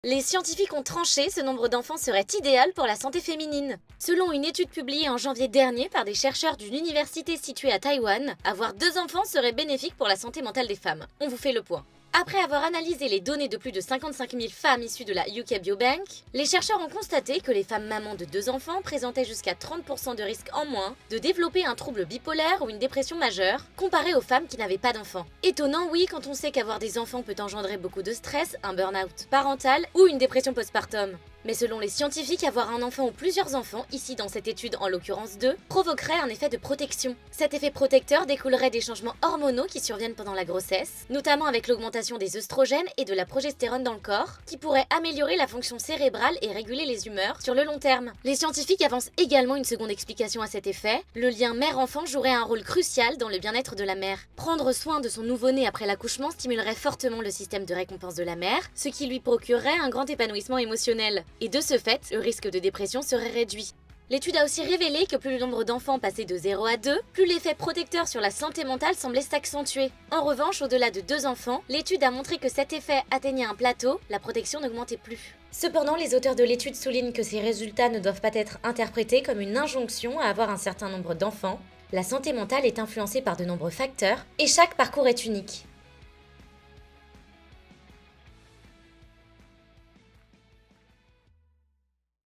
Les scientifiques ont tranché, ce nombre d'enfants serait idéal pour la santé féminine. Selon une étude publiée en janvier dernier par des chercheurs d'une université située à Taïwan, avoir 2 enfants serait bénéfique pour la santé mentale des femmes. On vous fait le point. Après avoir analysé les données de plus de 55 000 femmes issues de la UK Biobank, les chercheurs ont constaté que les femmes mamans de 2 enfants présentaient jusqu'à 30% de risque en moins de développer un trouble bipolaire ou une dépression majeure, comparé aux femmes qui n'avaient pas d'enfants. Étonnant, oui, quand on sait qu'avoir des enfants peut engendrer beaucoup de stress, un burn-out parental ou une dépression postpartum. Mais selon les scientifiques, avoir un enfant ou plusieurs enfants, ici dans cette étude en l'occurrence 2, provoquerait un effet de protection. Cet effet protecteur découlerait des changements hormonaux qui surviennent pendant la grossesse, notamment avec l'augmentation des œstrogènes et de la progestérone dans le corps, qui pourrait améliorer la fonction cérébrale et réguler les humeurs sur le long terme. Les scientifiques avancent également une seconde explication à cet effet. Le lien mère-enfant jouerait un rôle crucial dans le bien-être de la mère. Prendre soin de son nouveau-né après l'accouchement stimulerait fortement le système de récompense de la mère, ce qui lui procurerait un grand épanouissement émotionnel. Et de ce fait, le risque de dépression serait réduit. L'étude a aussi révélé que plus le nombre d'enfants passait de 0 à 2, plus l'effet protecteur sur la santé mentale semblait s'accentuer. En revanche, au-delà de 2 enfants, l'étude a montré que cet effet atteignait un plateau, la protection n'augmentait plus. Cependant, les auteurs de l'étude soulignent que ces résultats ne doivent pas être interprétés comme une injonction à avoir un certain nombre d'enfants. La santé mentale est influencée par de nombreux facteurs, et chaque parcours est unique.